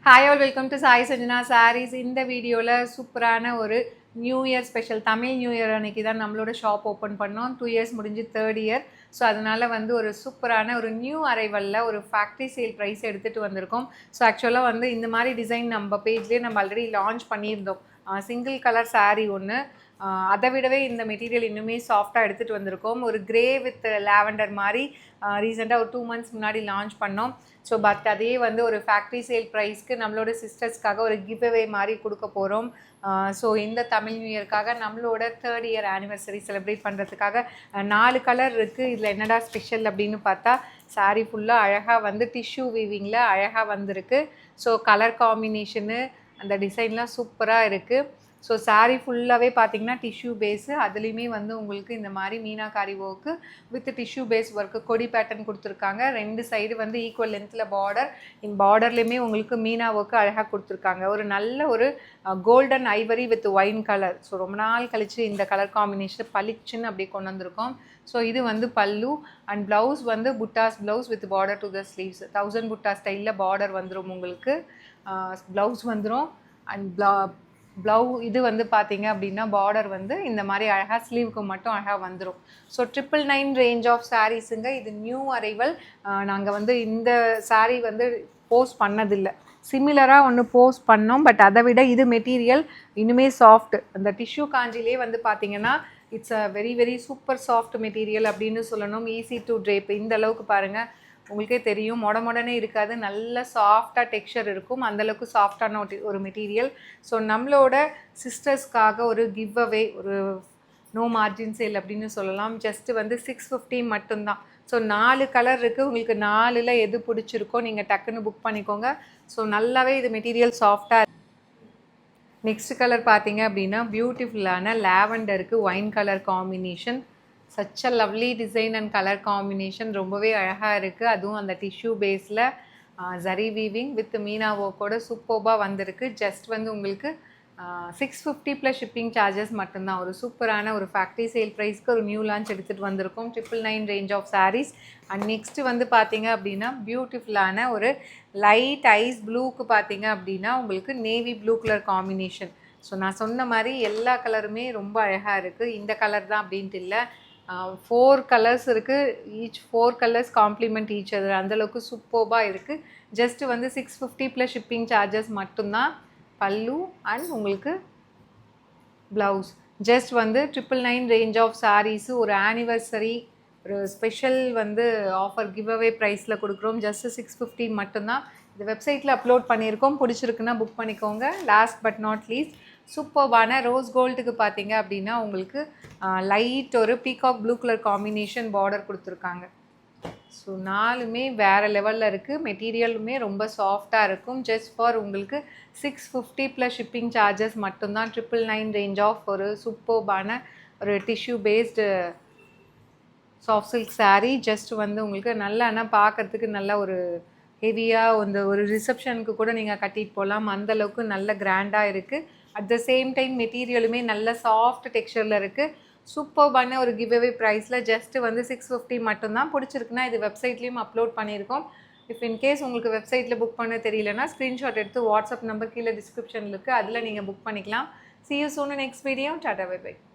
Hi all, welcome to Sai Sanjana Sarees. இந்த வீடியோவில் சூப்பரான ஒரு new year special Tamil new year அன்றைக்கி தான் நம்மளோட ஷாப் ஓப்பன் பண்ணோம். 2 இயர்ஸ் முடிஞ்சு 3rd இயர். ஸோ அதனால் வந்து ஒரு சூப்பரான ஒரு நியூ அரைவலில் ஒரு ஃபேக்ட்ரி சேல் ப்ரைஸ் எடுத்துகிட்டு வந்திருக்கோம். ஸோ ஆக்சுவலாக வந்து இந்த மாதிரி டிசைன் நம்ம பேஜ்லேயே நம்ம ஆல்ரெடி லான்ச் பண்ணியிருந்தோம். சிங்கிள் கலர் சாரீ ஒன்று, அதை விடவே இந்த மெட்டீரியல் இன்னுமே சாஃப்டாக எடுத்துகிட்டு வந்திருக்கோம். ஒரு கிரே வித் லாவெண்டர் மாதிரி ரீசெண்டாக ஒரு 2 months முன்னாடி லான்ச் பண்ணோம். ஸோ பட் அதே வந்து ஒரு ஃபேக்ட்ரி சேல் ப்ரைஸ்க்கு நம்மளோட சிஸ்டர்ஸ்க்காக ஒரு கிவ் அவே மாதிரி கொடுக்க போகிறோம். ஸோ இந்த தமிழ் நியூ இயர்க்காக நம்மளோட 3rd இயர் ஆனிவர்சரி செலிப்ரேட் பண்ணுறதுக்காக 4 கலர் இருக்குது. இதில் என்னடா ஸ்பெஷல் அப்படின்னு பார்த்தா சாரீ ஃபுல்லாக அழகாக வந்து டிஷ்யூ வீவிங்கில் அழகாக வந்திருக்கு. ஸோ கலர் காம்பினேஷனு அந்த டிசைன்லாம் சூப்பராக இருக்குது. ஸோ சாரீ ஃபுல்லாகவே பார்த்தீங்கன்னா டிஷ்யூ பேஸு, அதுலேயுமே வந்து உங்களுக்கு இந்த மாதிரி meenakari work with tissue base work கொடி பேட்டர்ன் கொடுத்துருக்காங்க. 2 சைடு வந்து ஈக்குவல் லென்த்தில் பார்டர், இந்த பார்டர்லேயுமே உங்களுக்கு மீனா ஒர்க்கு அழகாக கொடுத்துருக்காங்க. ஒரு நல்ல ஒரு golden Ivory with wine colour. So ரொம்ப நாள் கழித்து இந்த கலர் காம்பினேஷன் பளிச்சுன்னு அப்படியே கொண்டு வந்திருக்கோம். ஸோ இது வந்து பல்லு அண்ட் ப்ளவுஸ் வந்து புட்டாஸ் blouse with border to the sleeves. 1000 புட்டா ஸ்டைலில் பார்டர் வந்துடும் உங்களுக்கு. ப்ளவுஸ் வந்துடும் அண்ட் இது வந்து பார்த்தீங்க அப்படின்னா பார்டர் வந்து இந்த மாதிரி அழகாக ஸ்லீவுக்கு மட்டும் அழகாக வந்துடும். ஸோ 999 ரேஞ்ச் ஆஃப் சாரீஸுங்க. இது நியூ அரைவல். நாங்கள் வந்து இந்த சாரீ வந்து போஸ்ட் பண்ணதில்லை, சிமிலராக ஒன்று போஸ்ட் பண்ணோம். பட் அதை விட இது மெட்டீரியல் இன்னுமே சாஃப்ட். அந்த டிஷ்யூ காஞ்சிலே வந்து பார்த்தீங்கன்னா it's a very very super soft material அப்படின்னு சொல்லணும். Easy to drape. இந்த அளவுக்கு பாருங்கள், உங்களுக்கே தெரியும், மொடனே இருக்காது, நல்ல சாஃப்டாக டெக்ஸ்சர் இருக்கும். அந்தளவுக்கு சாஃப்டான ஒரு மெட்டீரியல். ஸோ நம்மளோட சிஸ்டர்ஸ்க்காக ஒரு கிவ் அவே, ஒரு நோ மார்ஜின் சேல் அப்படின்னு சொல்லலாம். ஜஸ்ட்டு வந்து 650 மட்டும்தான். ஸோ 4 கலர் இருக்குது. உங்களுக்கு 4ல் எது பிடிச்சிருக்கோ நீங்கள் டக்குன்னு புக் பண்ணிக்கோங்க. ஸோ நல்லாவே இது மெட்டீரியல் சாஃப்டாக. நெக்ஸ்ட் கலர் பார்த்தீங்க அப்படின்னா பியூட்டிஃபுல்லான லாவெண்டருக்கு wine colour combination. Such a lovely design and colour combination, ரொம்பவே அழகாக இருக்குது. அதுவும் அந்த டிஷ்யூ பேஸில் ஜரி வீவிங் வித் மீனா ஒர்க்கோட சூப்பர்பாக வந்திருக்கு. ஜஸ்ட் வந்து உங்களுக்கு 650 ப்ளஸ் ஷிப்பிங் சார்ஜஸ் மட்டும்தான். ஒரு சூப்பரான ஒரு ஃபேக்ட்ரி சேல் ப்ரைஸ்க்கு ஒரு நியூ லான்ச் எடுத்துகிட்டு வந்திருக்கோம். 999 range of saris. And next வந்து பார்த்தீங்க அப்படின்னா பியூட்டிஃபுல்லான ஒரு லைட் ஐஸ் ப்ளூக்கு பார்த்தீங்க அப்படின்னா உங்களுக்கு navy blue colour combination. So நான் சொன்ன மாதிரி எல்லா கலருமே ரொம்ப அழகாக இருக்குது. இந்த கலர் தான் அப்படின்ட்டு இல்லை, 4 கலர்ஸ் இருக்குது. Each 4 colours complement each other. அந்தளவுக்கு சூப்பர்பாக இருக்குது. ஜஸ்ட்டு வந்து 650 ப்ளஸ் ஷிப்பிங் சார்ஜஸ் மட்டும்தான். பல்லு அண்ட் உங்களுக்கு ப்ளவுஸ். ஜஸ்ட் வந்து 999 ரேஞ்ச் ஆஃப் சாரீஸு. ஒரு ஆனிவர்சரி ஒரு ஸ்பெஷல் வந்து ஆஃபர் கிவ் அவே ப்ரைஸில் கொடுக்குறோம். ஜஸ்ட்டு 650 மட்டும்தான். இந்த வெப்சைட்டில் அப்லோட் பண்ணியிருக்கோம். பிடிச்சிருக்குன்னா புக் பண்ணிக்கோங்க. லாஸ்ட் பட் நாட் லீஸ்ட் சூப்பர்பான ரோஸ் கோல்டுக்கு பார்த்தீங்க அப்படின்னா உங்களுக்கு லைட் ஒரு peacock blue colour combination border கொடுத்துருக்காங்க. ஸோ 4மே வேறு லெவலில் இருக்குது. மெட்டீரியலுமே ரொம்ப சாஃப்டாக இருக்கும். ஜஸ்ட் ஃபார் உங்களுக்கு 650 ப்ளஸ் ஷிப்பிங் சார்ஜஸ் மட்டும்தான். 999 ரேஞ்ச் ஆஃப் ஒரு சூப்பர்பான ஒரு tissue based soft silk sari. Just வந்து உங்களுக்கு நல்லா பார்க்குறதுக்கு நல்ல ஒரு ஹெவியாக இந்த ஒரு ரிசப்ஷனுக்கு கூட நீங்கள் கட்டிட்டு போகலாம். அந்தளவுக்கு நல்ல கிராண்டாக இருக்குது. அட் த சேம் டைம் மெட்டீரியலுமே நல்ல சாஃப்ட் டெக்ஸ்சரில் இருக்குது. சூப்பர்பான ஒரு கிவ் அவே ப்ரைஸில் ஜஸ்ட்டு வந்து 650 மட்டும்தான். பிடிச்சிருக்குன்னா இது வெப்சைட்லேயும் அப்லோட் பண்ணியிருக்கோம். இஃப் இன்கேஸ் உங்களுக்கு வெப்சைட்டில் புக் பண்ண தெரியலனா ஸ்க்ரீன்ஷாட் எடுத்து வாட்ஸ்அப் நம்பர் கீழே டிஸ்கிரிப்ஷனில் இருக்குது, அதில் நீங்கள் புக் பண்ணிக்கலாம். See you soon in next video. Tata, bye bye.